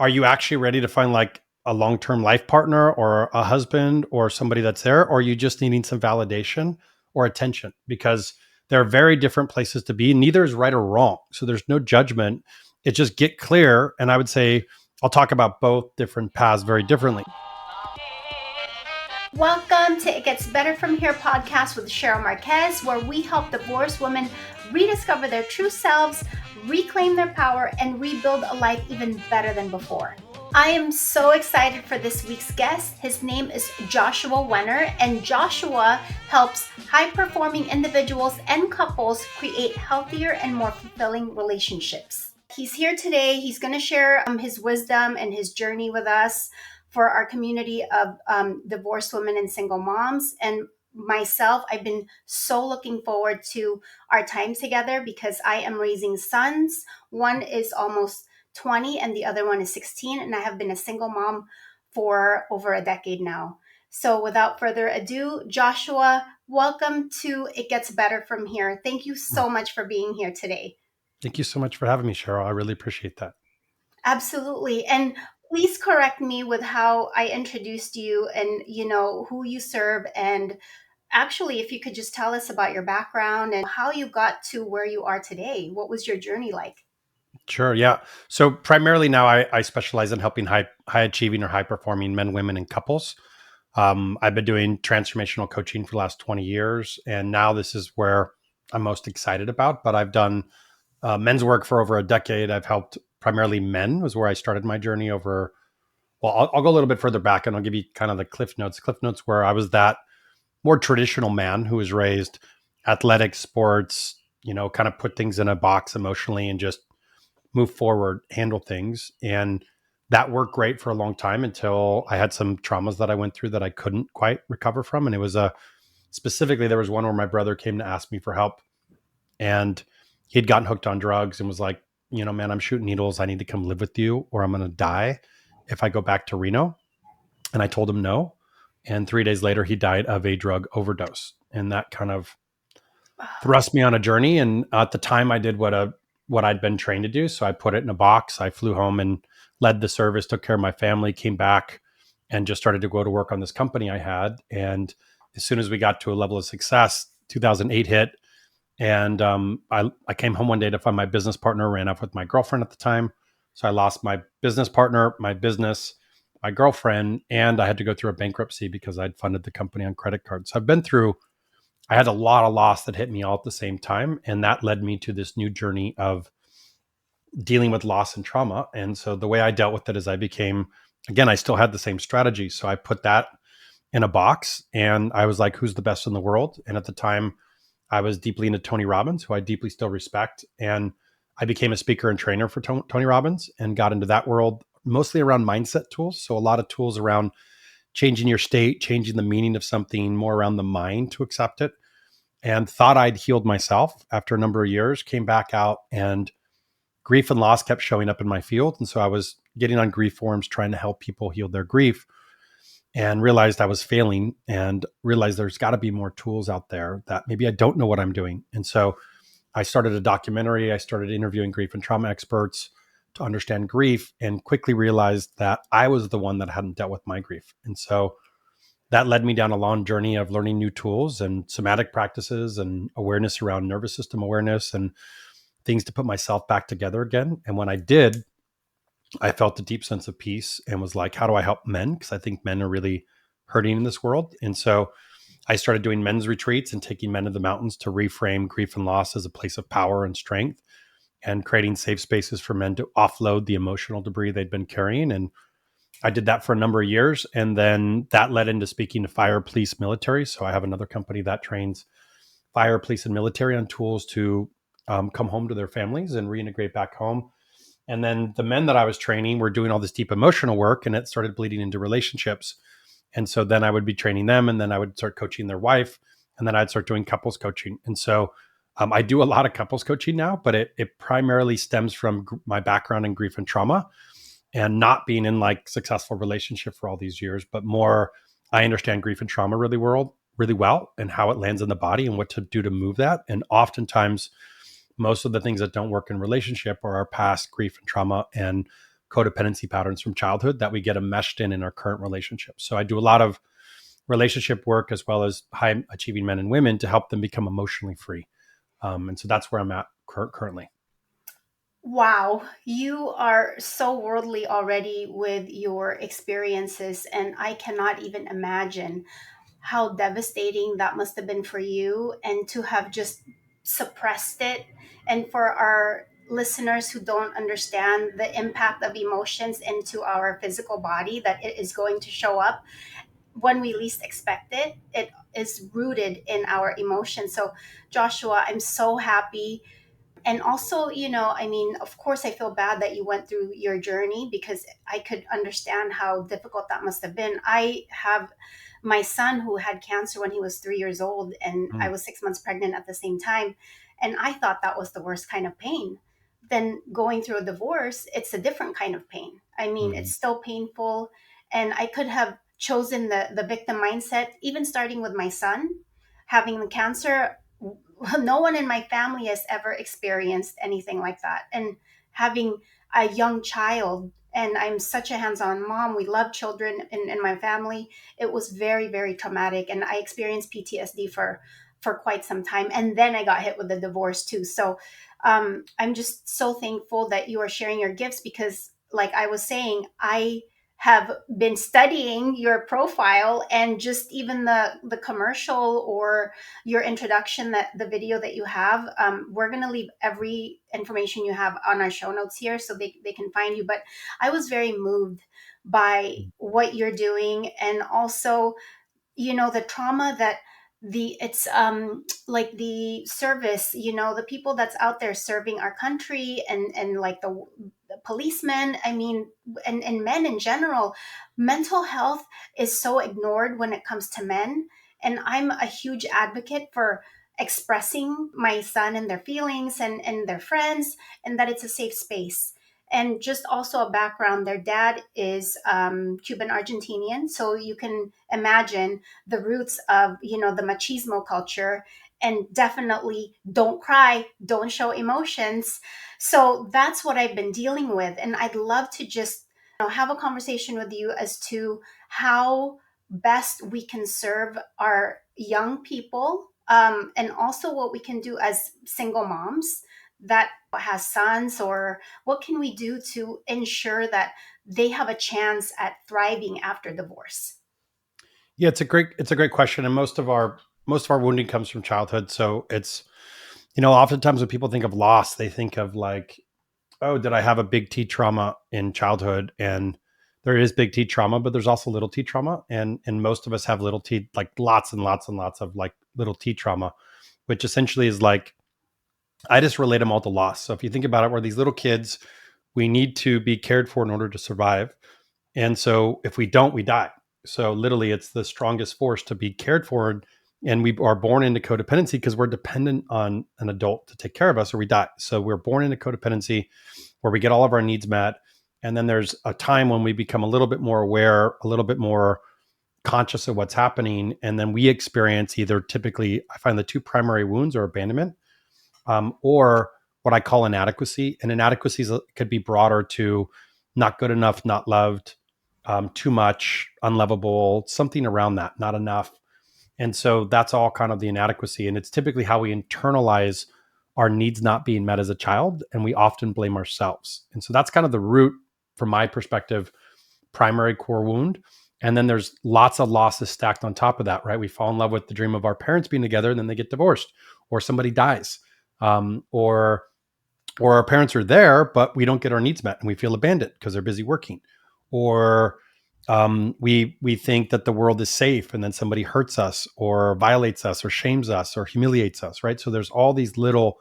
are you actually ready to find like a long-term life partner or a husband or somebody that's there? Or are you just needing some validation or attention? Because there are very different places to be. Neither is right or wrong. So there's no judgment. It just get clear. And I would say I'll talk about both different paths very differently. Welcome to It Gets Better From Here podcast with Sherille Marquez, where we help divorced women rediscover their true selves, reclaim their power, and rebuild a life even better than before. I am so excited for this week's guest. His name is Joshua Wenner, and Joshua helps high-performing individuals and couples create healthier and more fulfilling relationships. He's here today. He's going to share his wisdom and his journey with us for our community of divorced women and single moms. And myself, I've been so looking forward to our time together because I am raising sons. One is almost 20 and the other one is 16. And I have been a single mom for over a decade now. So without further ado, Joshua, welcome to It Gets Better From Here. Thank you so much for being here today. Thank you so much for having me, Sherille. I really appreciate that. Absolutely. And please correct me with how I introduced you and, who you serve. And actually, if you could just tell us about your background and how you got to where you are today. What was your journey like? Sure. Yeah. So primarily now I specialize in helping high achieving or high performing men, women, and couples. I've been doing transformational coaching for the last 20 years. And now this is where I'm most excited about. But I've done men's work for over a decade. I've helped primarily men was where I started my journey over. Well, I'll go a little bit further back and I'll give you kind of the cliff notes. Cliff notes where I was that more traditional man who was raised athletic sports, kind of put things in a box emotionally and just move forward, handle things. And that worked great for a long time until I had some traumas that I went through that I couldn't quite recover from. And it was specifically, there was one where my brother came to ask me for help and he'd gotten hooked on drugs and was like, man, I'm shooting needles. I need to come live with you or I'm going to die if I go back to Reno. And I told him no. And 3 days later, he died of a drug overdose. And that kind of thrust me on a journey. And at the time, I did what I'd been trained to do. So I put it in a box. I flew home and led the service, took care of my family, came back and just started to go to work on this company I had. And as soon as we got to a level of success, 2008 hit. And I came home one day to find my business partner ran off with my girlfriend at the time. So I lost my business partner, my business, my girlfriend, and I had to go through a bankruptcy because I'd funded the company on credit cards. So I had a lot of loss that hit me all at the same time. And that led me to this new journey of dealing with loss and trauma. And so the way I dealt with it is I still had the same strategy. So I put that in a box and I was like, who's the best in the world? And at the time, I was deeply into Tony Robbins, who I deeply still respect. And I became a speaker and trainer for Tony Robbins and got into that world, mostly around mindset tools. So a lot of tools around changing your state, changing the meaning of something, more around the mind to accept it. And thought I'd healed myself after a number of years, came back out and grief and loss kept showing up in my field. And so I was getting on grief forums, trying to help people heal their grief and realized I was failing and realized there's got to be more tools out there that maybe I don't know what I'm doing. And so I started a documentary. I started interviewing grief and trauma experts to understand grief and quickly realized that I was the one that hadn't dealt with my grief. And so that led me down a long journey of learning new tools and somatic practices and awareness around nervous system awareness and things to put myself back together again. And when I did, I felt a deep sense of peace and was like, how do I help men? Because I think men are really hurting in this world. And so I started doing men's retreats and taking men to the mountains to reframe grief and loss as a place of power and strength and creating safe spaces for men to offload the emotional debris they'd been carrying. And I did that for a number of years. And then that led into speaking to fire, police, military. So I have another company that trains fire, police, and military on tools to come home to their families and reintegrate back home. And then the men that I was training were doing all this deep emotional work and it started bleeding into relationships. And so then I would be training them and then I would start coaching their wife and then I'd start doing couples coaching. And so I do a lot of couples coaching now, but it primarily stems from my background in grief and trauma and not being in like successful relationship for all these years, but more I understand grief and trauma really well and how it lands in the body and what to do to move that. And oftentimes most of the things that don't work in relationship are our past grief and trauma and codependency patterns from childhood that we get enmeshed in our current relationships. So I do a lot of relationship work as well as high achieving men and women to help them become emotionally free. And so that's where I'm at currently. Wow, you are so worldly already with your experiences, and I cannot even imagine how devastating that must have been for you and to have just suppressed it. And for our listeners who don't understand the impact of emotions into our physical body, that it is going to show up when we least expect it, it is rooted in our emotions. So, Joshua, I'm so happy. And also, I mean, of course I feel bad that you went through your journey, because I could understand how difficult that must have been. I have my son who had cancer when he was 3 years old, and I Mm, was 6 months pregnant at the same time, and I thought that was the worst kind of pain. Then going through a divorce, it's a different kind of pain. I mean, mm, it's still painful, and I could have chosen the victim mindset, even starting with my son having the cancer. No one in my family has ever experienced anything like that. And having a young child, and I'm such a hands-on mom, we love children in my family. It was very, very traumatic, and I experienced PTSD for quite some time, and then I got hit with the divorce too. So I'm just so thankful that you are sharing your gifts, because like I was saying, I have been studying your profile, and just even the commercial or your introduction, that the video that you have, we're going to leave every information you have on our show notes here, so they can find you. But I was very moved by what you're doing, and also, the trauma that it's like the service, the people that's out there serving our country, and like the policemen, I mean, and men in general. Mental health is so ignored when it comes to men, and I'm a huge advocate for expressing my son and their feelings, and their friends, and that it's a safe space. And just also a background, their dad is Cuban Argentinian, so you can imagine the roots of the machismo culture. And definitely don't cry, don't show emotions. So that's what I've been dealing with, and I'd love to just have a conversation with you as to how best we can serve our young people, and also what we can do as single moms that has sons, or what can we do to ensure that they have a chance at thriving after divorce. Yeah, it's a great question, and most of our wounding comes from childhood. So it's oftentimes when people think of loss, they think of like, oh, did I have a big T trauma in childhood? And there is big T trauma, but there's also little T trauma, and most of us have little T, like lots and lots and lots of like little T trauma, which essentially is like, I just relate them all to loss. So if you think about it, we're these little kids, we need to be cared for in order to survive. And so if we don't, we die. So literally, it's the strongest force to be cared for. And we are born into codependency because we're dependent on an adult to take care of us, or we die. So we're born into codependency where we get all of our needs met. And then there's a time when we become a little bit more aware, a little bit more conscious of what's happening. And then we experience either, typically, I find the two primary wounds are abandonment, or what I call inadequacy. And inadequacies could be broader to not good enough, not loved, too much, unlovable, something around that, not enough. And so that's all kind of the inadequacy. And it's typically how we internalize our needs not being met as a child. And we often blame ourselves. And so that's kind of the root, from my perspective, primary core wound. And then there's lots of losses stacked on top of that, right? We fall in love with the dream of our parents being together, and then they get divorced, or somebody dies, or our parents are there, but we don't get our needs met, and we feel abandoned because they're busy working, or we think that the world is safe, and then somebody hurts us, or violates us, or shames us, or humiliates us, right? So there's all these little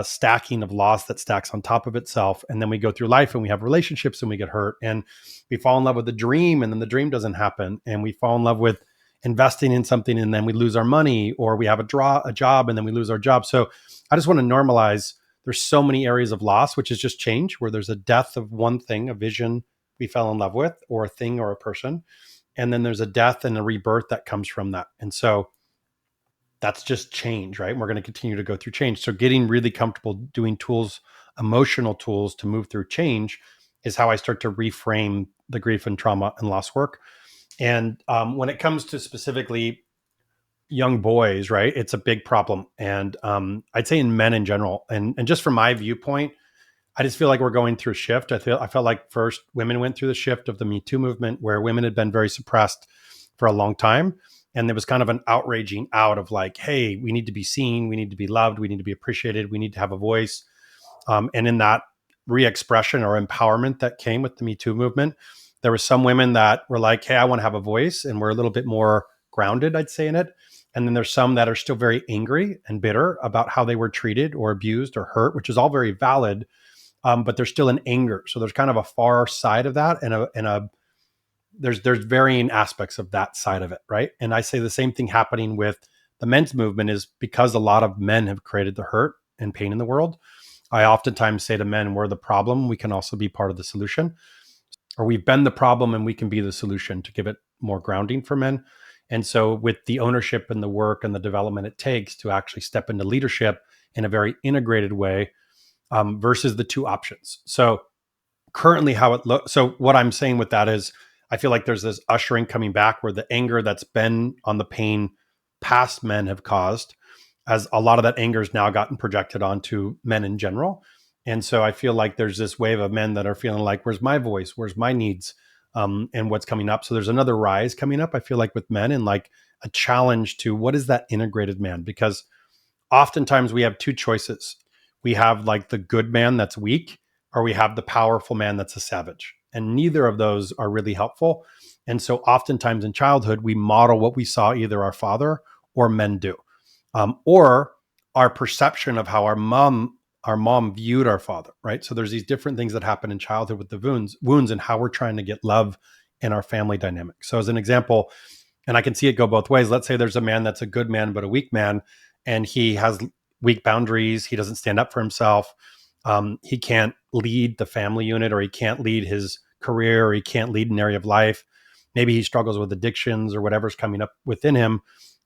stacking of loss that stacks on top of itself. And then we go through life and we have relationships and we get hurt, and we fall in love with the dream, and then the dream doesn't happen. And we fall in love with investing in something, and then we lose our money, or we have a job and then we lose our job. So I just want to normalize, there's so many areas of loss, which is just change, where there's a death of one thing, a vision we fell in love with, or a thing, or a person. And then there's a death and a rebirth that comes from that. And so that's just change, right? And we're going to continue to go through change. So getting really comfortable doing tools, emotional tools, to move through change is how I start to reframe the grief and trauma and loss work. And when it comes to specifically young boys, right, it's a big problem. And I'd say in men in general, and just from my viewpoint, I just feel like we're going through a shift. I felt like first women went through the shift of the Me Too movement, where women had been very suppressed for a long time. And there was kind of an outraging out of like, hey, we need to be seen, we need to be loved, we need to be appreciated, we need to have a voice. And in that re-expression or empowerment that came with the Me Too movement, there were some women that were like, hey, I want to have a voice, and we're a little bit more grounded, I'd say, in it. And then there's some that are still very angry and bitter about how they were treated or abused or hurt, which is all very valid. But there's still an anger. So there's kind of a far side of that, and there's varying aspects of that side of it, right? And I say the same thing happening with the men's movement is because a lot of men have created the hurt and pain in the world. I oftentimes say to men, we're the problem. We can also be part of the solution, or we've been the problem and we can be the solution, to give it more grounding for men. And so with the ownership and the work and the development it takes to actually step into leadership in a very integrated way, versus the two options. So currently how it looks. So what I'm saying with that is I feel like there's this ushering coming back where the anger that's been on the pain past men have caused, as a lot of that anger has now gotten projected onto men in general. And so I feel like there's this wave of men that are feeling like, where's my voice? Where's my needs? And what's coming up. So there's another rise coming up, I feel like, with men, and like a challenge to what is that integrated man? Because oftentimes we have two choices. We have like the good man that's weak, or we have the powerful man that's a savage. And neither of those are really helpful. And so oftentimes in childhood, we model what we saw either our father or men do, or our perception of how our mom viewed our father, right? So there's these different things that happen in childhood with the wounds and how we're trying to get love in our family dynamic. So as an example, and I can see it go both ways. Let's say there's a man that's a good man, but a weak man, and he has weak boundaries. He doesn't stand up for himself. He can't lead the family unit, or he can't lead his career, or he can't lead an area of life. Maybe he struggles with addictions or whatever's coming up within him.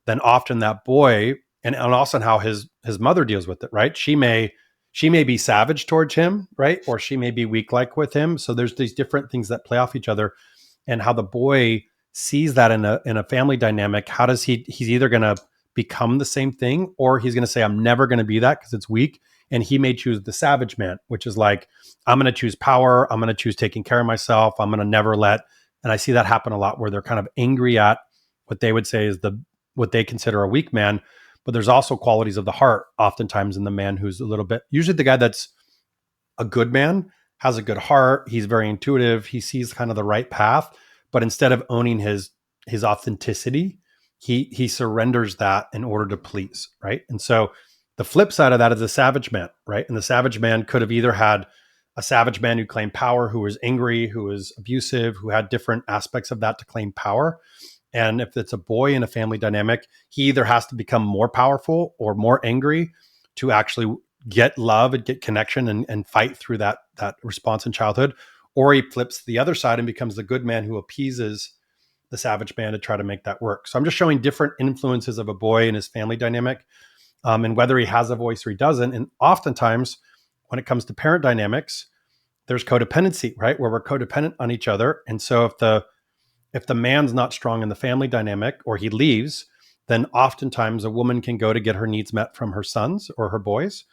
Then often that boy, and also how his mother deals with it, right? She may be savage towards him, right? Or she may be weak like with him. So there's these different things that play off each other, and how the boy sees that in a family dynamic. How does he's either going to become the same thing, or he's going to say, I'm never going to be that because it's weak. And he may choose the savage man, which is like, I'm going to choose power. I'm going to choose taking care of myself. I'm going to never let, and I see that happen a lot where they're kind of angry at what they would say is what they consider a weak man. But there's also qualities of the heart oftentimes in the man who's a little bit, usually the guy that's a good man has a good heart. He's very intuitive. He sees kind of the right path, but instead of owning his authenticity, he surrenders that in order to please, right? And so the flip side of that is the savage man, right? And the savage man could have either had a savage man who claimed power, who was angry, who was abusive, who had different aspects of that to claim power. And if it's a boy in a family dynamic, he either has to become more powerful or more angry to actually get love and get connection, and fight through that response in childhood, or he flips the other side and becomes the good man who appeases the savage man to try to make that work. So I'm just showing different influences of a boy in his family dynamic, and whether he has a voice or he doesn't. And oftentimes when it comes to parent dynamics, there's codependency, right? Where we're codependent on each other. And so if the man's not strong in the family dynamic, or he leaves, then oftentimes a woman can go to get her needs met from her sons or her boys.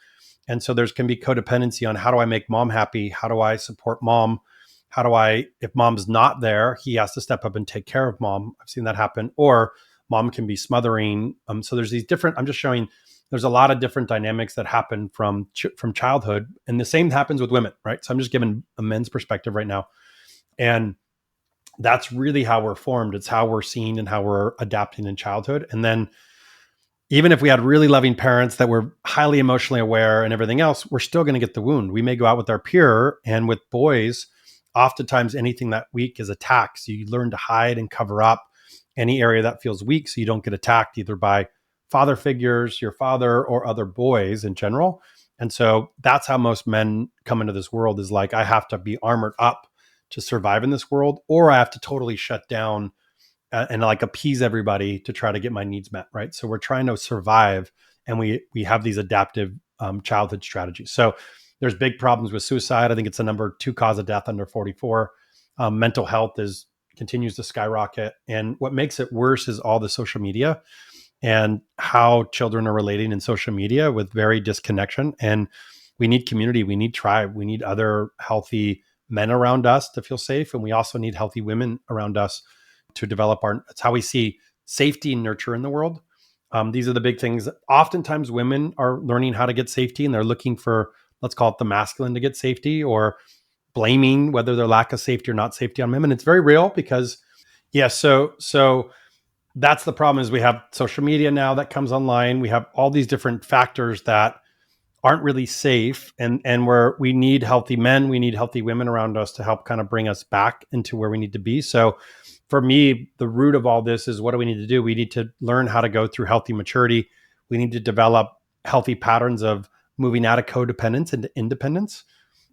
And so there's can be codependency on, how do I make mom happy? How do I support mom? How do I, if mom's not there, he has to step up and take care of mom. I've seen that happen. Or mom can be smothering. So there's these different, I'm just showing there's a lot of different dynamics that happen from childhood. And the same happens with women, right? So I'm just giving a men's perspective right now. And that's really how we're formed. It's how we're seen and how we're adapting in childhood. And then even if we had really loving parents that were highly emotionally aware and everything else, we're still going to get the wound. We may go out with our peer, and with boys, oftentimes anything that weak is attacked. So you learn to hide and cover up any area that feels weak, so you don't get attacked either by father figures, your father, or other boys in general. And so that's how most men come into this world, is like, I have to be armored up to survive in this world, or I have to totally shut down and like appease everybody to try to get my needs met, right? So we're trying to survive, and we have these adaptive childhood strategies. So There's big problems with suicide. I think it's the number 2 cause of death under 44. Mental health is continues to skyrocket. And what makes it worse is all the social media and how children are relating in social media with very disconnection. And we need community, we need tribe, we need other healthy men around us to feel safe. And we also need healthy women around us to develop it's how we see safety and nurture in the world. These are the big things. Oftentimes women are learning how to get safety and they're looking for, let's call it the masculine to get safety, or blaming whether their lack of safety or not safety on women. It's very real because so that's the problem is we have social media now that comes online. We have all these different factors that aren't really safe, and we need healthy men, we need healthy women around us to help kind of bring us back into where we need to be. So for me, the root of all this is, what do we need to do? We need to learn how to go through healthy maturity. We need to develop healthy patterns of moving out of codependence into independence.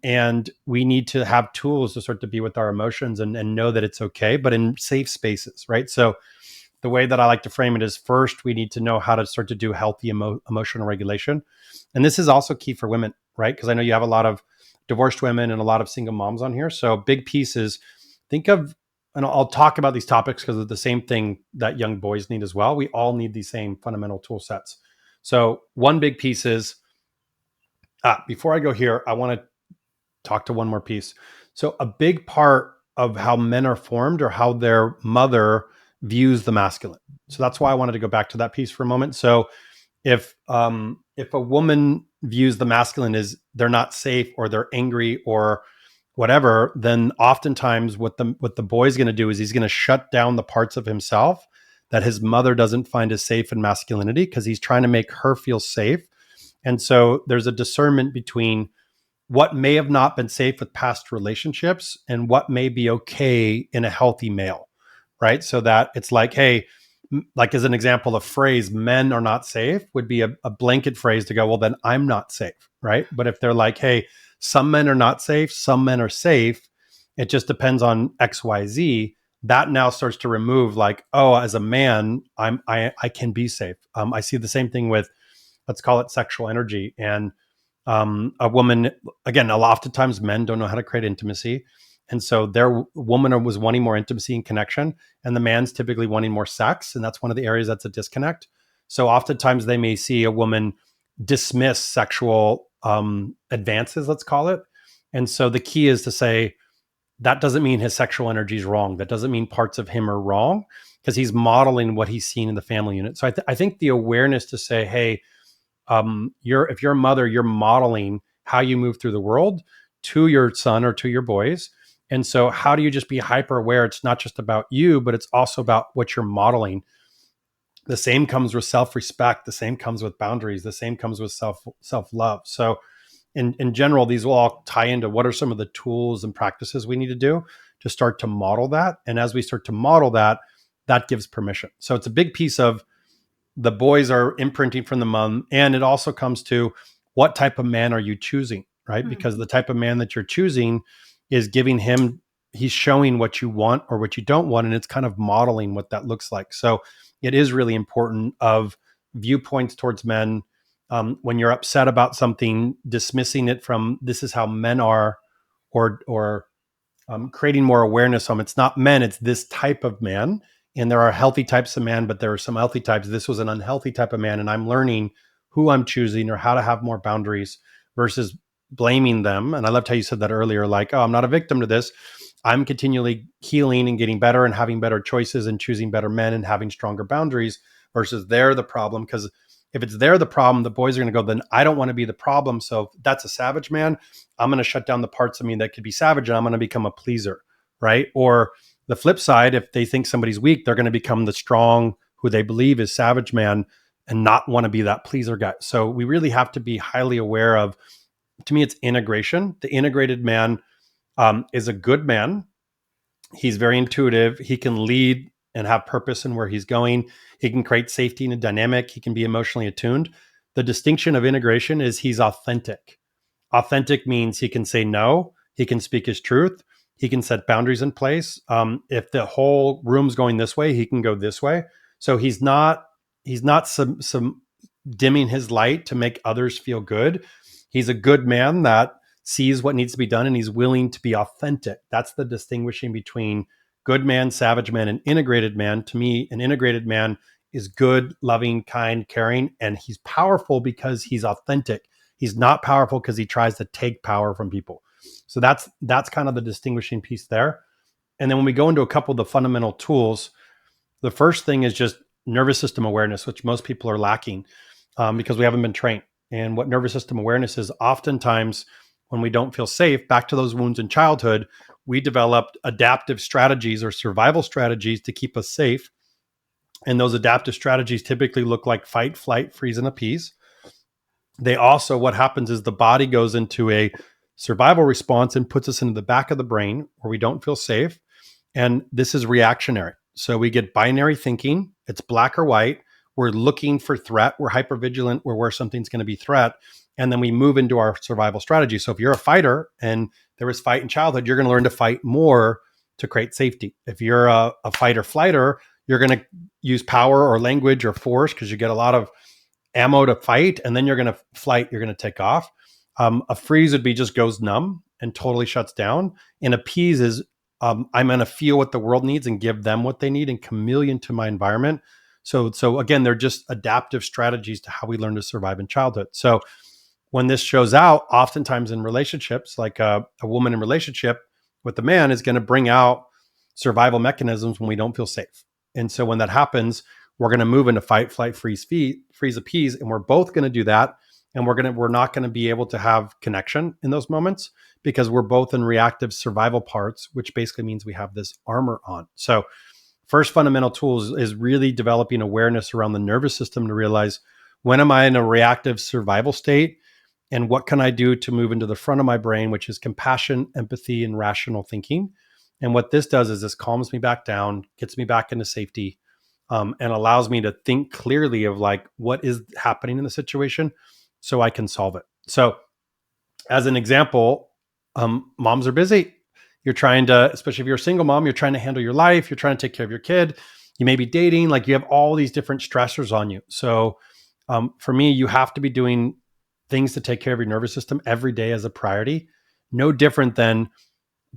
And we need to have tools to start to be with our emotions and know that it's okay, but in safe spaces, right? So the way that I like to frame it is, first, we need to know how to start to do healthy emotional regulation. And this is also key for women, right? Because I know you have a lot of divorced women and a lot of single moms on here. So big piece is, think of, and I'll talk about these topics because of the same thing that young boys need as well. We all need these same fundamental tool sets. So one big piece is, before I go here, I want to talk to one more piece. So a big part of how men are formed, or how their mother views the masculine. So that's why I wanted to go back to that piece for a moment. So if a woman views the masculine as they're not safe, or they're angry, or whatever, then oftentimes what the boy's going to do is he's going to shut down the parts of himself that his mother doesn't find as safe in masculinity, because he's trying to make her feel safe. And so there's a discernment between what may have not been safe with past relationships and what may be okay in a healthy male, right? So that it's like, hey, like as an example, a phrase, men are not safe, would be a blanket phrase to go, well, then I'm not safe, right? But if they're like, hey, some men are not safe, some men are safe, it just depends on XYZ, that now starts to remove, like, oh, as a man, I can be safe. I see the same thing with, let's call it sexual energy. And a woman, again, a lot of times men don't know how to create intimacy. And so their woman was wanting more intimacy and connection, and the man's typically wanting more sex. And that's one of the areas that's a disconnect. So oftentimes they may see a woman dismiss sexual advances, let's call it. And so the key is to say, that doesn't mean his sexual energy is wrong. That doesn't mean parts of him are wrong, because he's modeling what he's seen in the family unit. So I think the awareness to say, hey, if you're a mother, you're modeling how you move through the world to your son or to your boys. And so how do you just be hyper aware? It's not just about you, but it's also about what you're modeling. The same comes with self-respect. The same comes with boundaries. The same comes with self-love. So in general, these will all tie into what are some of the tools and practices we need to do to start to model that. And as we start to model that, that gives permission. So it's a big piece of, the boys are imprinting from the mom. And it also comes to, what type of man are you choosing, right? Mm-hmm. Because the type of man that you're choosing is giving him, he's showing what you want or what you don't want. And it's kind of modeling what that looks like. So it is really important of viewpoints towards men. When you're upset about something, dismissing it from, this is how men are, or creating more awareness on, it's not men, it's this type of man. And there are healthy types of man, but there are some healthy types. This was an unhealthy type of man. And I'm learning who I'm choosing, or how to have more boundaries, versus blaming them. And I loved how you said that earlier, like, oh, I'm not a victim to this. I'm continually healing and getting better and having better choices and choosing better men and having stronger boundaries, versus they're the problem. Because if it's they're the problem, the boys are going to go, then I don't want to be the problem. So if that's a savage man, I'm going to shut down the parts of me that could be savage, and I'm going to become a pleaser, right? Or the flip side, if they think somebody's weak, they're going to become the strong, who they believe is savage man, and not want to be that pleaser guy. So we really have to be highly aware of, to me, it's integration. The integrated man is a good man. He's very intuitive. He can lead and have purpose in where he's going. He can create safety in a dynamic. He can be emotionally attuned. The distinction of integration is he's authentic. Authentic means he can say no. He can speak his truth. He can set boundaries in place. If the whole room's going this way, he can go this way. So he's not some dimming his light to make others feel good. He's a good man that sees what needs to be done and he's willing to be authentic. That's the distinguishing between good man, savage man, and integrated man. To me, an integrated man is good, loving, kind, caring, and he's powerful because he's authentic. He's not powerful because he tries to take power from people. So that's kind of the distinguishing piece there. And then when we go into a couple of the fundamental tools, the first thing is just nervous system awareness, which most people are lacking because we haven't been trained. And what nervous system awareness is, oftentimes when we don't feel safe, back to those wounds in childhood, we developed adaptive strategies or survival strategies to keep us safe. And those adaptive strategies typically look like fight, flight, freeze, and appease. They also, what happens is the body goes into a survival response and puts us into the back of the brain where we don't feel safe. And this is reactionary. So we get binary thinking. It's black or white. We're looking for threat. We're hypervigilant. We're where something's going to be threat. And then we move into our survival strategy. So if you're a fighter and there was fight in childhood, you're going to learn to fight more to create safety. If you're a fighter flighter, you're going to use power or language or force because you get a lot of ammo to fight, and then you're going to flight, you're going to take off. A freeze would be just goes numb and totally shuts down. And appease is I'm going to feel what the world needs and give them what they need and chameleon to my environment. So again, they're just adaptive strategies to how we learn to survive in childhood. So when this shows out, oftentimes in relationships, like a woman in relationship with a man is going to bring out survival mechanisms when we don't feel safe. And so when that happens, we're going to move into fight, flight, freeze, appease, and we're both going to do that. And we're not going to be able to have connection in those moments because we're both in reactive survival parts, which basically means we have this armor on. So first fundamental tools is really developing awareness around the nervous system to realize, when am I in a reactive survival state? And what can I do to move into the front of my brain, which is compassion, empathy, and rational thinking? And what this does is this calms me back down, gets me back into safety, and allows me to think clearly of like what is happening in the situation so I can solve it. So as an example, moms are busy. You're trying to, especially if you're a single mom, you're trying to handle your life. You're trying to take care of your kid. You may be dating, like you have all these different stressors on you. So for me, you have to be doing things to take care of your nervous system every day as a priority. No different than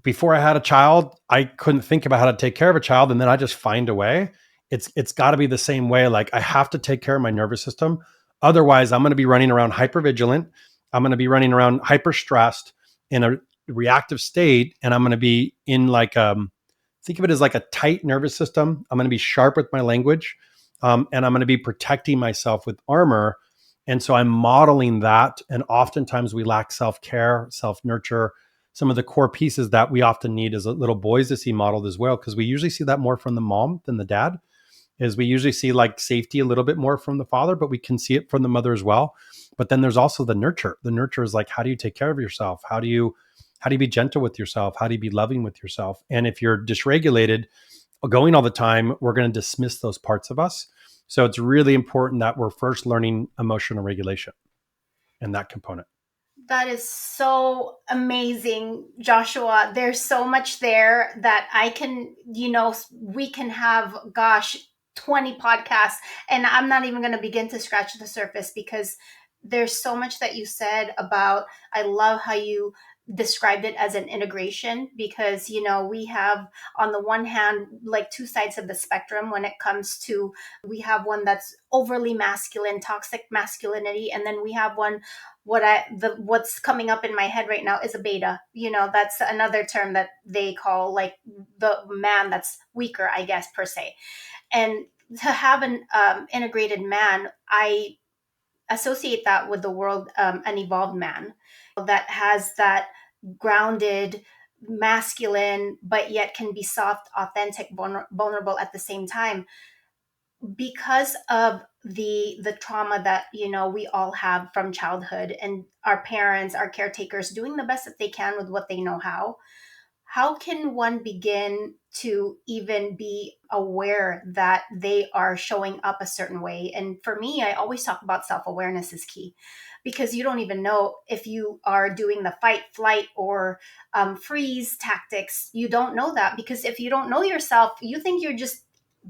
before I had a child, I couldn't think about how to take care of a child, and then I just find a way. It's got to be the same way. Like I have to take care of my nervous system. Otherwise, I'm going to be running around hypervigilant. I'm going to be running around hyper stressed in a reactive state, and I'm going to be in like think of it as like a tight nervous system. I'm going to be sharp with my language, and I'm going to be protecting myself with armor. And so I'm modeling that. And oftentimes we lack self care, self nurture, some of the core pieces that we often need as little boys to see modeled as well, because we usually see that more from the mom than the dad. Is we usually see like safety a little bit more from the father, but we can see it from the mother as well. But then there's also the nurture. The nurture is like, how do you take care of yourself? How do you be gentle with yourself? How do you be loving with yourself? And if you're dysregulated, going all the time, we're going to dismiss those parts of us. So it's really important that we're first learning emotional regulation and that component. That is so amazing, Joshua. There's so much there that I can, we can have, gosh, 20 podcasts, and I'm not even going to begin to scratch the surface because there's so much that you said about. I love how you described it as an integration because, we have on the one hand, like two sides of the spectrum when it comes to, we have one that's overly masculine, toxic masculinity, and then we have one what's coming up in my head right now is a beta. That's another term that they call like the man that's weaker, I guess, per se. And to have an integrated man, I associate that with the world, an evolved man that has that grounded masculine but yet can be soft, authentic, vulnerable at the same time because of the trauma that we all have from childhood, and our parents, our caretakers doing the best that they can with what they know. How can one begin to even be aware that they are showing up a certain way? And for me, I always talk about self-awareness is key, because you don't even know if you are doing the fight, flight, or freeze tactics. You don't know that, because if you don't know yourself, you think you're just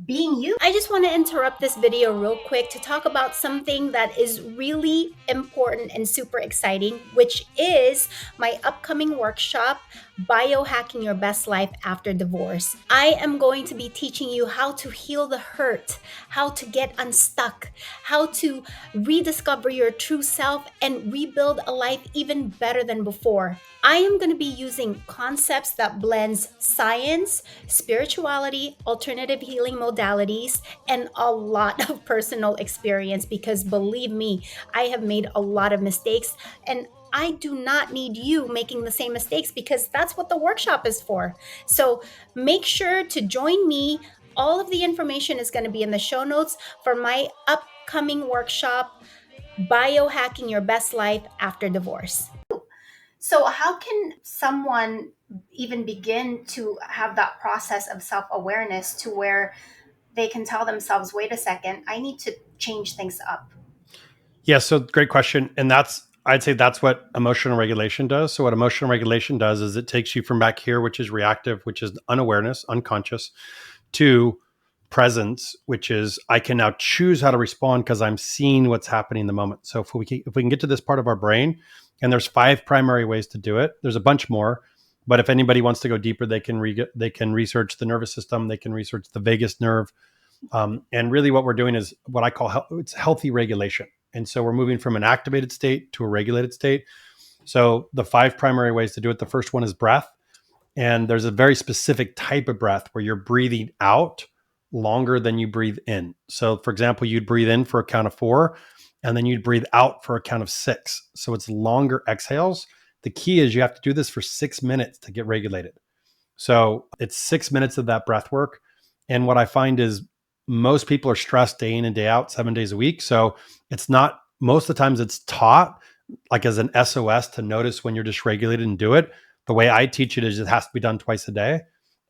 being you. I just want to interrupt this video real quick to talk about something that is really important and super exciting, which is my upcoming workshop, Biohacking Your Best Life After Divorce. I am going to be teaching you how to heal the hurt, how to get unstuck, how to rediscover your true self and rebuild a life even better than before. I am going to be using concepts that blends science, spirituality, alternative healing modalities, and a lot of personal experience, because believe me, I have made a lot of mistakes, and I do not need you making the same mistakes, because that's what the workshop is for. So make sure to join me. All of the information is going to be in the show notes for my upcoming workshop, Biohacking Your Best Life After Divorce. So, how can someone even begin to have that process of self awareness to where they can tell themselves, wait a second, I need to change things up? Yeah, so great question. And I'd say that's what emotional regulation does. So what emotional regulation does is it takes you from back here, which is reactive, which is unawareness, unconscious, to presence, which is I can now choose how to respond because I'm seeing what's happening in the moment. So if we can get to this part of our brain, and there's 5 primary ways to do it. There's a bunch more, but if anybody wants to go deeper, they can research the nervous system, they can research the vagus nerve, and really what we're doing is what I call it's healthy regulation. And so we're moving from an activated state to a regulated state. So the 5 primary ways to do it. The first one is breath. And there's a very specific type of breath where you're breathing out longer than you breathe in. So for example, you'd breathe in for a count of 4, and then you'd breathe out for a count of 6. So it's longer exhales. The key is you have to do this for 6 minutes to get regulated. So it's 6 minutes of that breath work. And what I find is most people are stressed day in and day out, 7 days a week. So it's not, most of the times it's taught like as an SOS to notice when you're dysregulated and do it. The way I teach it is it has to be done twice a day.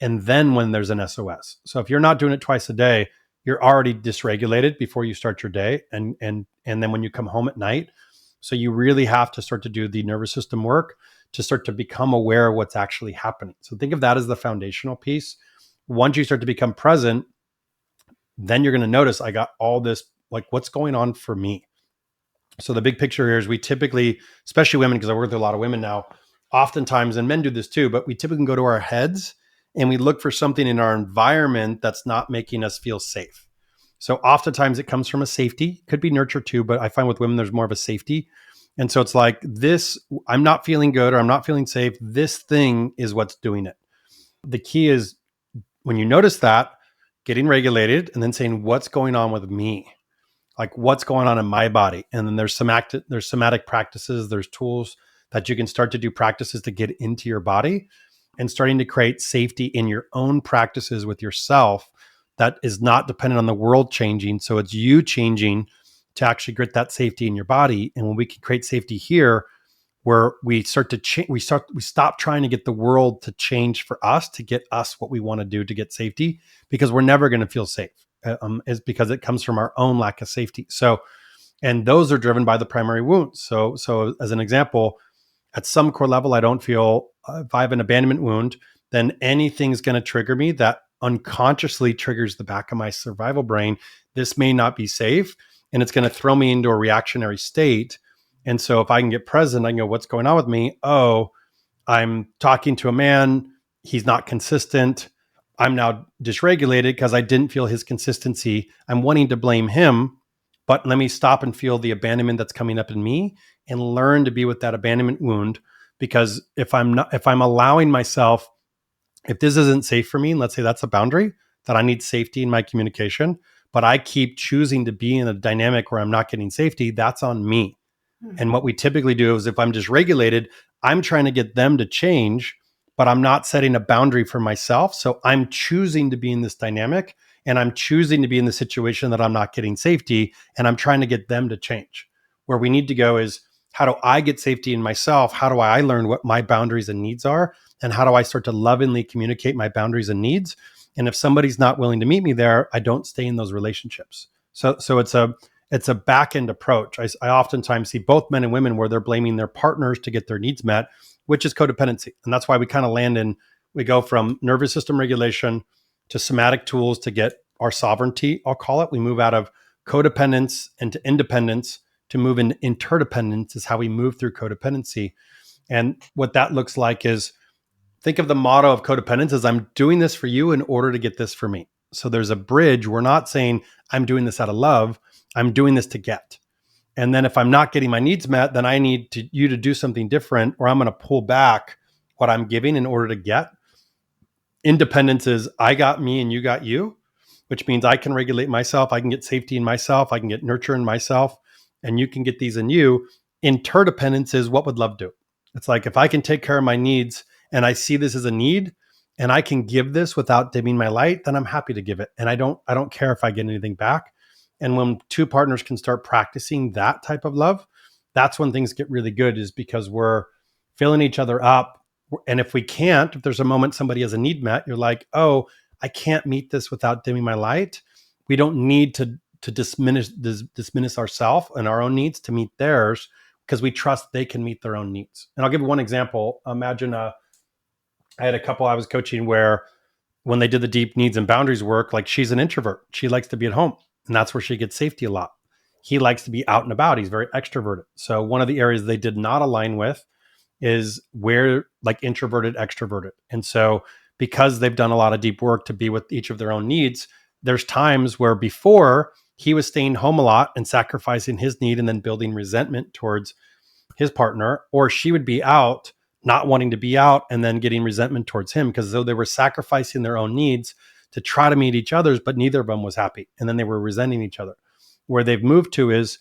And then when there's an SOS. So if you're not doing it twice a day, you're already dysregulated before you start your day. And then when you come home at night. So you really have to start to do the nervous system work to start to become aware of what's actually happening. So think of that as the foundational piece. Once you start to become present, then you're going to notice I got all this, like what's going on for me. So the big picture here is we typically, especially women, because I work with a lot of women now, oftentimes, and men do this too, but we typically go to our heads and we look for something in our environment that's not making us feel safe. So oftentimes it comes from a safety, could be nurture too, but I find with women, there's more of a safety. And so it's like this, I'm not feeling good or I'm not feeling safe. This thing is what's doing it. The key is when you notice that, getting regulated and then saying, what's going on with me? Like what's going on in my body? And then there's somatic practices, there's tools that you can start to do practices to get into your body and starting to create safety in your own practices with yourself that is not dependent on the world changing. So it's you changing to actually get that safety in your body. And when we can create safety here, where we start to change, we stop trying to get the world to change for us to get us what we want to do to get safety, because we're never going to feel safe. Is because it comes from our own lack of safety. So, and those are driven by the primary wounds. So as an example, at some core level, I don't feel if I have an abandonment wound, then anything's going to trigger me that unconsciously triggers the back of my survival brain. This may not be safe, and it's going to throw me into a reactionary state. And so if I can get present, I can go, what's going on with me? Oh, I'm talking to a man. He's not consistent. I'm now dysregulated because I didn't feel his consistency. I'm wanting to blame him, but let me stop and feel the abandonment that's coming up in me and learn to be with that abandonment wound. Because if I'm allowing myself, if this isn't safe for me, and let's say that's a boundary that I need safety in my communication, but I keep choosing to be in a dynamic where I'm not getting safety, that's on me. And what we typically do is if I'm dysregulated, I'm trying to get them to change, but I'm not setting a boundary for myself. So I'm choosing to be in this dynamic and I'm choosing to be in the situation that I'm not getting safety and I'm trying to get them to change. Where we need to go is how do I get safety in myself? How do I learn what my boundaries and needs are? And how do I start to lovingly communicate my boundaries and needs? And if somebody's not willing to meet me there, I don't stay in those relationships. So it's a back end approach. I oftentimes see both men and women where they're blaming their partners to get their needs met, which is codependency. And that's why we kind of we go from nervous system regulation to somatic tools to get our sovereignty, I'll call it. We move out of codependence into independence to move into interdependence, is how we move through codependency. And what that looks like is, think of the motto of codependence as, I'm doing this for you in order to get this for me. So there's a bridge. We're not saying I'm doing this out of love. I'm doing this to get. And then if I'm not getting my needs met, then I need you to do something different, or I'm going to pull back what I'm giving in order to get. Independence is, I got me and you got you, which means I can regulate myself. I can get safety in myself. I can get nurture in myself, and you can get these in you. Interdependence is, what would love do? It's like, if I can take care of my needs and I see this as a need and I can give this without dimming my light, then I'm happy to give it. And I don't care if I get anything back. And when two partners can start practicing that type of love, that's when things get really good, is because we're filling each other up. And if we can't, if there's a moment somebody has a need met, you're like, oh, I can't meet this without dimming my light. We don't need to dismiss ourselves and our own needs to meet theirs, because we trust they can meet their own needs. And I'll give you one example. Imagine I had a couple I was coaching where, when they did the deep needs and boundaries work, like, she's an introvert. She likes to be at home, and that's where she gets safety a lot. He likes to be out and about. He's very extroverted. So one of the areas they did not align with is where, like, introverted, extroverted. And so, because they've done a lot of deep work to be with each of their own needs, there's times where before he was staying home a lot and sacrificing his need and then building resentment towards his partner, or she would be out, not wanting to be out, and then getting resentment towards him, because though they were sacrificing their own needs to try to meet each other's, but neither of them was happy. And then they were resenting each other. Where they've moved to is,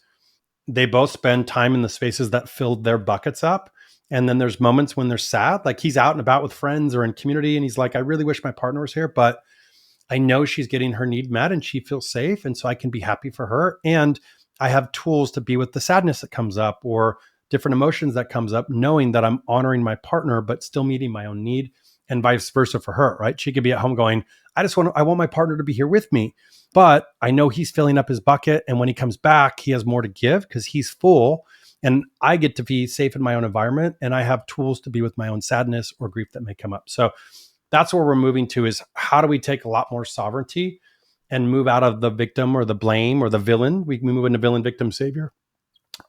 they both spend time in the spaces that filled their buckets up. And then there's moments when they're sad, like he's out and about with friends or in community, and he's like, I really wish my partner was here, but I know she's getting her need met and she feels safe. And so I can be happy for her. And I have tools to be with the sadness that comes up, or different emotions that comes up, knowing that I'm honoring my partner, but still meeting my own need, and vice versa for her, right? She could be at home going, I want my partner to be here with me, but I know he's filling up his bucket. And when he comes back, he has more to give because he's full. And I get to be safe in my own environment, and I have tools to be with my own sadness or grief that may come up. So that's where we're moving to, is how do we take a lot more sovereignty and move out of the victim or the blame or the villain? We move into villain, victim, savior,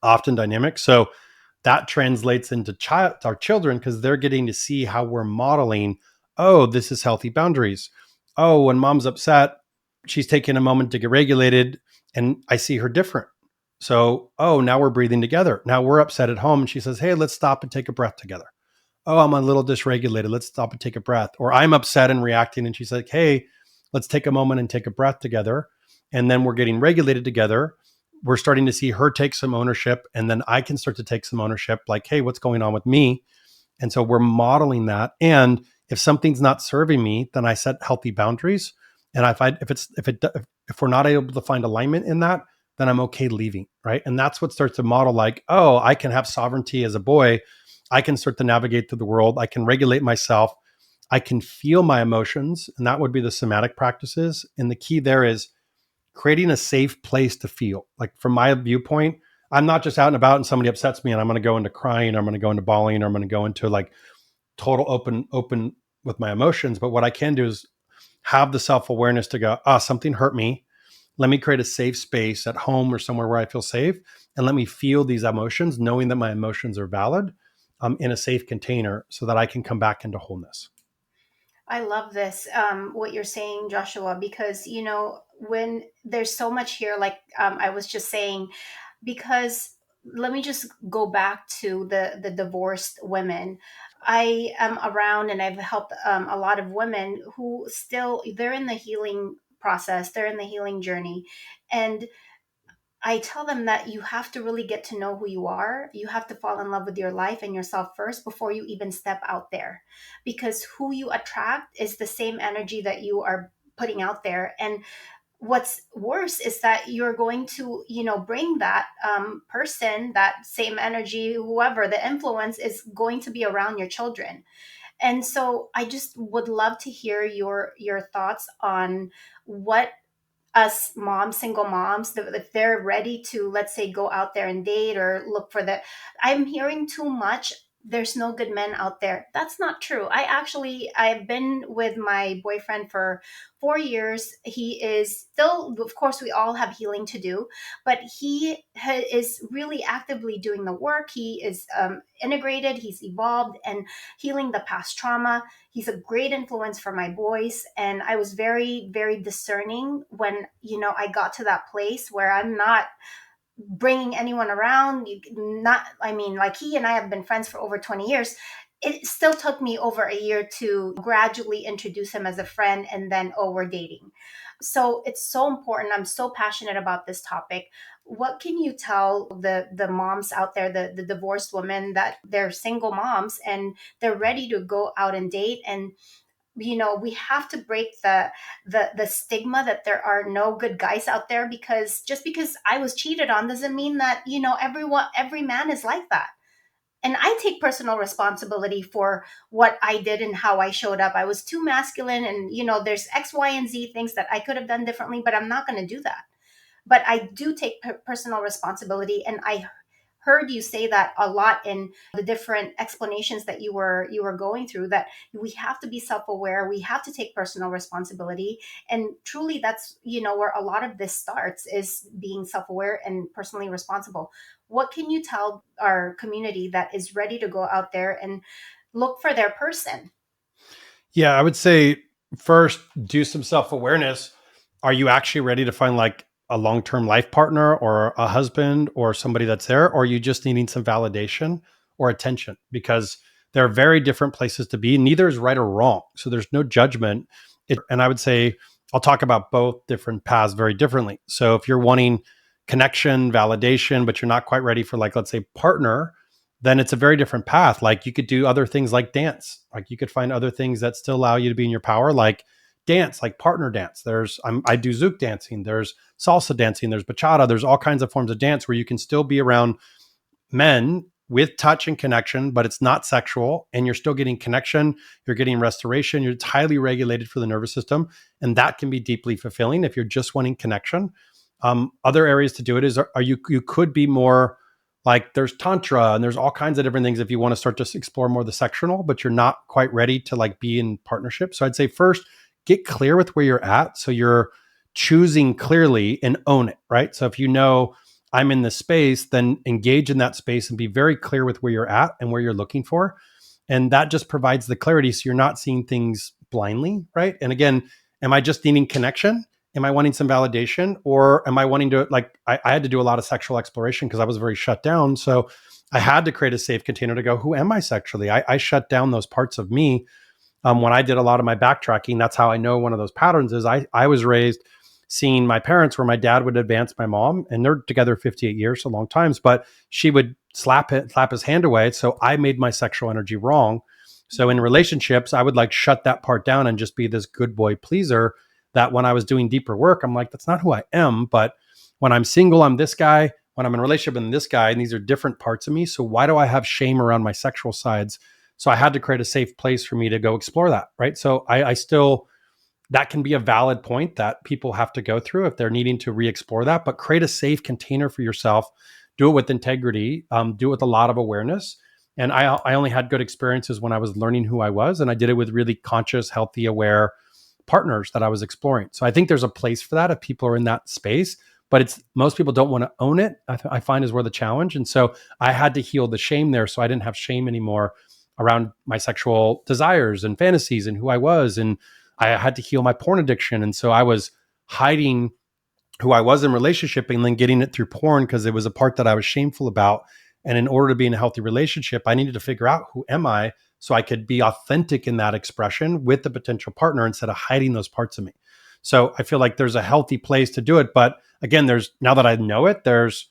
often dynamic. So that translates into our children, because they're getting to see how we're modeling, oh, this is healthy boundaries. Oh, when mom's upset, she's taking a moment to get regulated, and I see her different. So, oh, now we're breathing together. Now we're upset at home, and she says, hey, let's stop and take a breath together. Oh, I'm a little dysregulated. Let's stop and take a breath. Or I'm upset and reacting, and she's like, hey, let's take a moment and take a breath together. And then we're getting regulated together. We're starting to see her take some ownership, and then I can start to take some ownership, like, hey, what's going on with me? And so we're modeling that. And if something's not serving me, then I set healthy boundaries. And if we're not able to find alignment in that, then I'm okay leaving, right? And that's what starts to model, like, oh, I can have sovereignty as a boy. I can start to navigate through the world. I can regulate myself. I can feel my emotions, and that would be the somatic practices. And the key there is creating a safe place to feel. Like, from my viewpoint, I'm not just out and about and somebody upsets me and I'm going to go into crying, or I'm going to go into bawling, or I'm going to go into, like, total open with my emotions. But what I can do is have the self-awareness to go, something hurt me. Let me create a safe space at home or somewhere where I feel safe, and let me feel these emotions, knowing that my emotions are valid, in a safe container, so that I can come back into wholeness. I love this, what you're saying, Joshua, because, when there's so much here, like, I was just saying, because let me just go back to the divorced women. I am around and I've helped a lot of women who still, they're in the healing process, they're in the healing journey. And I tell them that you have to really get to know who you are. You have to fall in love with your life and yourself first before you even step out there. Because who you attract is the same energy that you are putting out there. And what's worse is that you're going to, bring that person, that same energy, whoever the influence is going to be around your children. And so I just would love to hear your thoughts on what us moms, single moms, if they're ready to, let's say, go out there and date or look for the, I'm hearing too much there's no good men out there. That's not true. I've been with my boyfriend for 4 years. He is still, of course, we all have healing to do, but is really actively doing the work. He is integrated, he's evolved and healing the past trauma. He's a great influence for my boys. And I was very, very discerning when, I got to that place where I'm not bringing anyone around. Like he and I have been friends for over 20 years. It still took me over a year to gradually introduce him as a friend, and then, oh, we're dating. So it's so important. I'm so passionate about this topic. What can you tell the moms out there, the divorced women, that they're single moms and they're ready to go out and date? And we have to break the stigma that there are no good guys out there, because just because I was cheated on doesn't mean that every man is like that. And I take personal responsibility for what I did and how I showed up. I was too masculine, and there's X, Y, and Z things that I could have done differently, but I'm not going to do that. But I do take personal responsibility, and I heard you say that a lot in the different explanations that you were going through, that we have to be self-aware, we have to take personal responsibility. And truly, that's where a lot of this starts, is being self-aware and personally responsible. What can you tell our community that is ready to go out there and look for their person? Yeah, I would say first do some self awareness. Are you actually ready to find like a long term life partner or a husband or somebody that's there? Or are you just needing some validation or attention? Because there are very different places to be. Neither is right or wrong. So there's no judgment. And I would say I'll talk about both different paths very differently. So if you're wanting connection, validation, but you're not quite ready for, like, let's say, partner, then it's a very different path. Like you could do other things like dance. Like you could find other things that still allow you to be in your power, like dance, like partner dance. I do Zouk dancing. There's salsa dancing. There's bachata. There's all kinds of forms of dance where you can still be around men with touch and connection, but it's not sexual, and you're still getting connection. You're getting restoration. It's highly regulated for the nervous system, and that can be deeply fulfilling if you're just wanting connection. Other areas to do it is, are you could be more like, there's tantra and there's all kinds of different things if you want to start to explore more the sectional, but you're not quite ready to like be in partnership. So I'd say first, get clear with where you're at, so you're choosing clearly and own it, right? So if I'm in this space, then engage in that space and be very clear with where you're at and where you're looking for. And that just provides the clarity, so you're not seeing things blindly, right? And again, am I just needing connection? Am I wanting some validation? Or am I wanting to, like, I had to do a lot of sexual exploration because I was very shut down. So I had to create a safe container to go, who am I sexually? I shut down those parts of me. When I did a lot of my backtracking, that's how I know one of those patterns is I was raised seeing my parents, where my dad would advance my mom, and they're together 58 years, so long times, but she would slap his hand away. So I made my sexual energy wrong. So in relationships, I would like shut that part down and just be this good boy pleaser, that when I was doing deeper work, I'm like, that's not who I am. But when I'm single, I'm this guy. When I'm in a relationship, I'm this guy. And these are different parts of me. So why do I have shame around my sexual sides? So I had to create a safe place for me to go explore that. Right. So I still, that can be a valid point that people have to go through if they're needing to re-explore that, but create a safe container for yourself. Do it with integrity. Do it with a lot of awareness. And I only had good experiences when I was learning who I was, and I did it with really conscious, healthy, aware partners that I was exploring. So I think there's a place for that if people are in that space, but it's, most people don't want to own it. I find is where the challenge. And so I had to heal the shame there, so I didn't have shame anymore around my sexual desires and fantasies and who I was. And I had to heal my porn addiction. And so I was hiding who I was in relationship and then getting it through porn because it was a part that I was shameful about. And in order to be in a healthy relationship, I needed to figure out, who am I, so I could be authentic in that expression with the potential partner instead of hiding those parts of me. So I feel like there's a healthy place to do it. But again, now that I know it, there's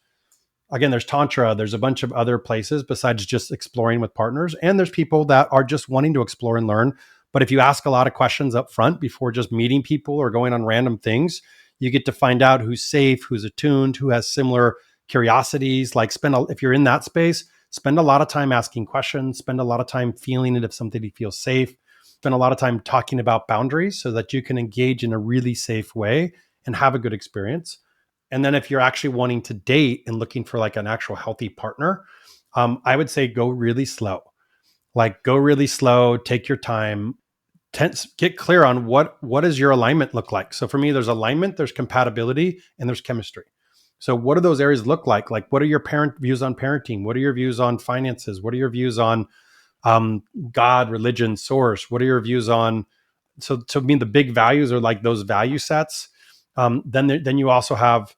tantra, there's a bunch of other places besides just exploring with partners. And there's people that are just wanting to explore and learn. But if you ask a lot of questions up front before just meeting people or going on random things, you get to find out who's safe, who's attuned, who has similar curiosities. Like, if you're in that space, spend a lot of time asking questions, spend a lot of time feeling it if somebody feels safe, spend a lot of time talking about boundaries so that you can engage in a really safe way and have a good experience. And then if you're actually wanting to date and looking for like an actual healthy partner, I would say go really slow. Like go really slow, take your time, get clear on what does your alignment look like. So for me, there's alignment, there's compatibility, and there's chemistry. So what do those areas look like? Like what are your parent views on parenting? What are your views on finances? What are your views on um, God, religion, source? What are your views on? So to me, the big values are like those value sets. Then you also have,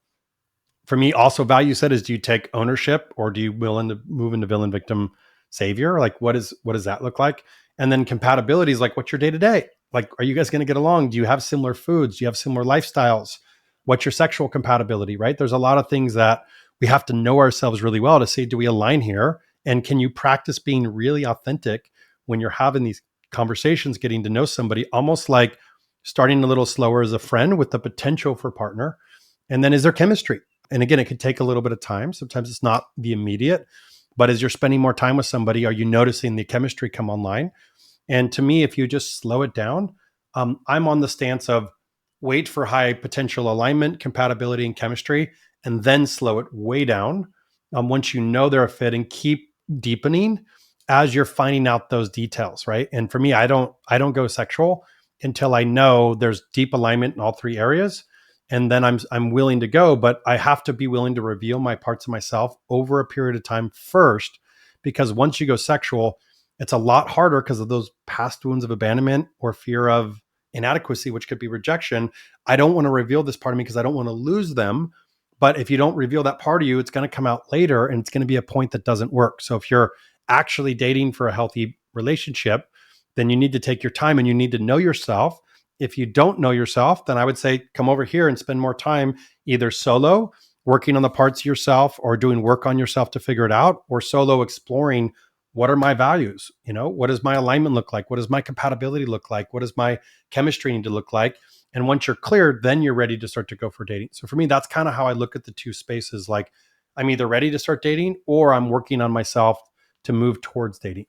for me, also value set is, do you take ownership or do you willing to move into villain victim savior? Like what does that look like? And then compatibility is like, what's your day to day? Like, are you guys going to get along? Do you have similar foods? Do you have similar lifestyles? What's your sexual compatibility? Right? There's a lot of things that we have to know ourselves really well to say, do we align here? And can you practice being really authentic when you're having these conversations, getting to know somebody, almost like starting a little slower as a friend with the potential for partner? And then is there chemistry? And again, it could take a little bit of time. Sometimes it's not the immediate, but as you're spending more time with somebody, are you noticing the chemistry come online? And to me, if you just slow it down, I'm on the stance of wait for high potential alignment, compatibility, and chemistry, and then slow it way down. Once you know they're a fit, and keep deepening as you're finding out those details, right? And for me, I don't go sexual until I know there's deep alignment in all three areas, and then I'm willing to go, but I have to be willing to reveal my parts of myself over a period of time first, because once you go sexual, it's a lot harder because of those past wounds of abandonment or fear of inadequacy, which could be rejection. I don't want to reveal this part of me because I don't want to lose them. But if you don't reveal that part of you, it's going to come out later and it's going to be a point that doesn't work. So if you're actually dating for a healthy relationship, then you need to take your time and you need to know yourself. If you don't know yourself, then I would say come over here and spend more time either solo, working on the parts of yourself, or doing work on yourself to figure it out, or solo exploring what are my values? What does my alignment look like? What does my compatibility look like? What does my chemistry need to look like? And once you're cleared, then you're ready to start to go for dating. So for me, that's kind of how I look at the two spaces. Like I'm either ready to start dating or I'm working on myself to move towards dating.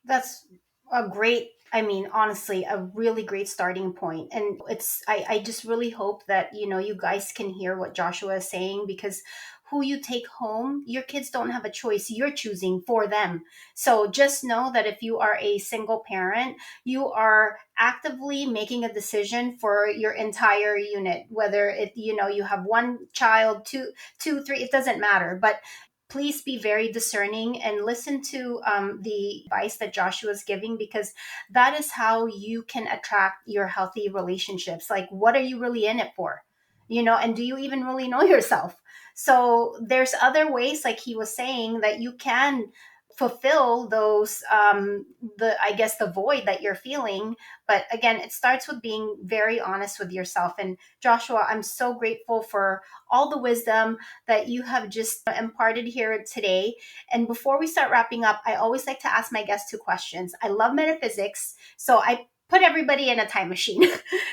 That's a great, I mean, honestly, a really great starting point. And I just really hope that, you guys can hear what Joshua is saying, because who you take home, your kids don't have a choice. You're choosing for them. So just know that if you are a single parent, you are actively making a decision for your entire unit, whether you have one child, two, three, it doesn't matter. But please be very discerning and listen to the advice that Joshua is giving, because that is how you can attract your healthy relationships. Like, what are you really in it for? And do you even really know yourself? So there's other ways, like he was saying, that you can fulfill those the I guess the void that you're feeling. But again, it starts with being very honest with yourself. And Joshua, I'm so grateful for all the wisdom that you have just imparted here today. And before we start wrapping up, I always like to ask my guests two questions. I love metaphysics, so I put everybody in a time machine.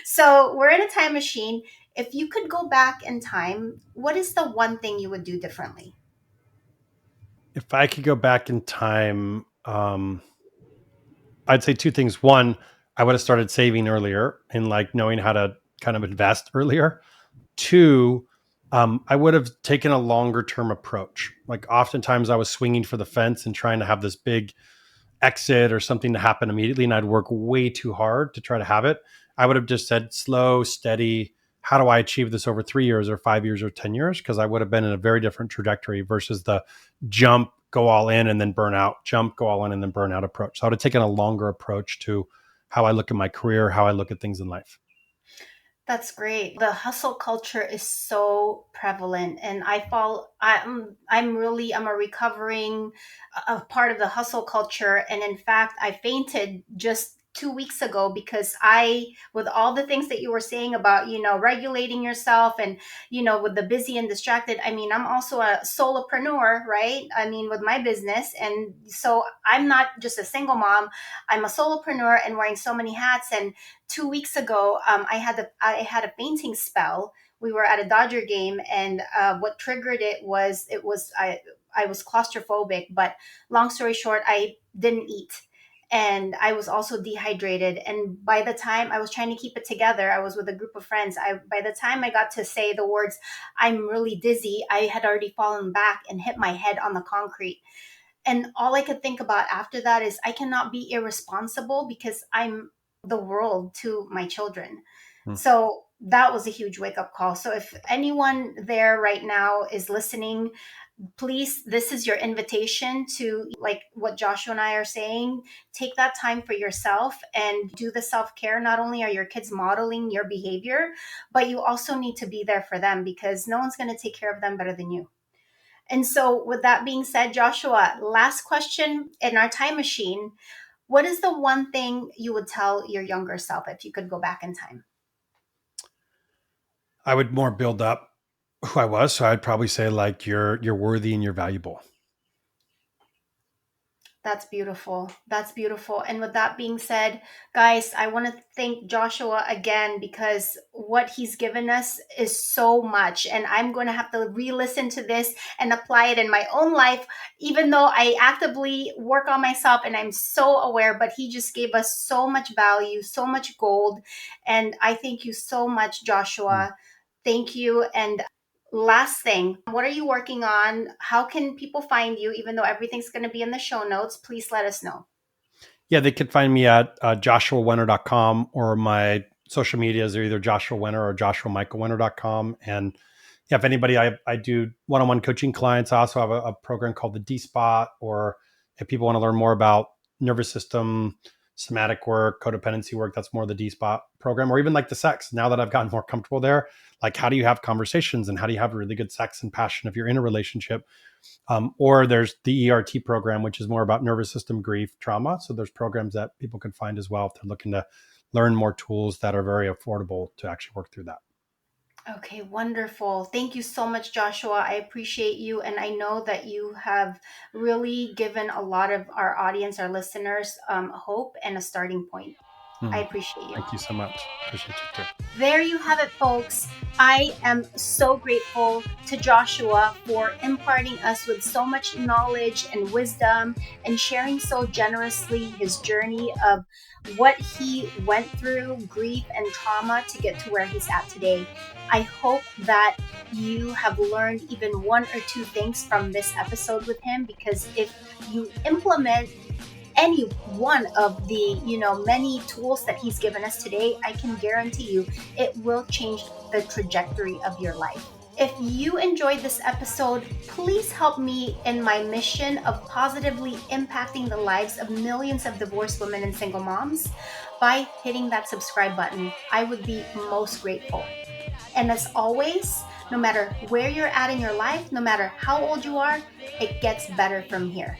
So we're in a time machine. If you could go back in time, what is the one thing you would do differently? If I could go back in time, I'd say two things. One, I would have started saving earlier and like knowing how to kind of invest earlier. Two, I would have taken a longer term approach. Like oftentimes I was swinging for the fence and trying to have this big exit or something to happen immediately, and I'd work way too hard to try to have it. I would have just said slow, steady. How do I achieve this over 3 years or 5 years or 10 years? Because I would have been in a very different trajectory versus the jump, go all in and then burn out, jump, go all in and then burn out approach. So I would have taken a longer approach to how I look at my career, how I look at things in life. That's great. The hustle culture is so prevalent, and I'm a recovering a part of the hustle culture. And in fact, I fainted just 2 weeks ago because with all the things that you were saying about, regulating yourself and, with the busy and distracted. I mean, I'm also a solopreneur, right? I mean, with my business. And so I'm not just a single mom, I'm a solopreneur and wearing so many hats. And 2 weeks ago, I had a fainting spell. We were at a Dodger game, and what triggered I was claustrophobic. But long story short, I didn't eat, and I was also dehydrated. And by the time I was trying to keep it together, I was with a group of friends. By the time I got to say the words, "I'm really dizzy," I had already fallen back and hit my head on the concrete. And all I could think about after that is I cannot be irresponsible because I'm the world to my children. Mm. So that was a huge wake up call. So if anyone there right now is listening, please, this is your invitation to, like what Joshua and I are saying, take that time for yourself and do the self-care. Not only are your kids modeling your behavior, but you also need to be there for them, because no one's going to take care of them better than you. And so with that being said, Joshua, last question in our time machine: what is the one thing you would tell your younger self if you could go back in time? I would more build up who I was. So I'd probably say like you're worthy and you're valuable. That's beautiful. That's beautiful. And with that being said, guys, I want to thank Joshua again, because what he's given us is so much. And I'm going to have to re listen to this and apply it in my own life, even though I actively work on myself and I'm so aware. But he just gave us so much value, so much gold. And I thank you so much, Mm. Joshua. Thank you. And last thing, what are you working on? How can people find you? Even though everything's going to be in the show notes, please let us know. Yeah, they could find me at joshuawenner.com, or my social medias are either Joshua Wenner or joshuamichaelwenner.com. And yeah, if anybody, I do one-on-one coaching clients. I also have a program called the D Spot, or if people want to learn more about nervous system, somatic work, codependency work, that's more the D Spot program, or even like the sex. Now that I've gotten more comfortable there, like how do you have conversations and how do you have really good sex and passion if you're in a relationship? Or there's the ERT program, which is more about nervous system, grief, trauma. So there's programs that people can find as well if they're looking to learn more tools that are very affordable to actually work through that. Okay, wonderful. Thank you so much, Joshua. I appreciate you. And I know that you have really given a lot of our audience, our listeners, hope and a starting point. I Hmm. appreciate you. Thank you so much. Appreciate you too. There you have it, folks. I am so grateful to Joshua for imparting us with so much knowledge and wisdom and sharing so generously his journey of what he went through, grief and trauma, to get to where he's at today. I hope that you have learned even one or two things from this episode with him, because if you implement any one of the many tools that he's given us today, I can guarantee you it will change the trajectory of your life. If you enjoyed this episode, please help me in my mission of positively impacting the lives of millions of divorced women and single moms by hitting that subscribe button. I would be most grateful. And as always, no matter where you're at in your life, no matter how old you are, it gets better from here.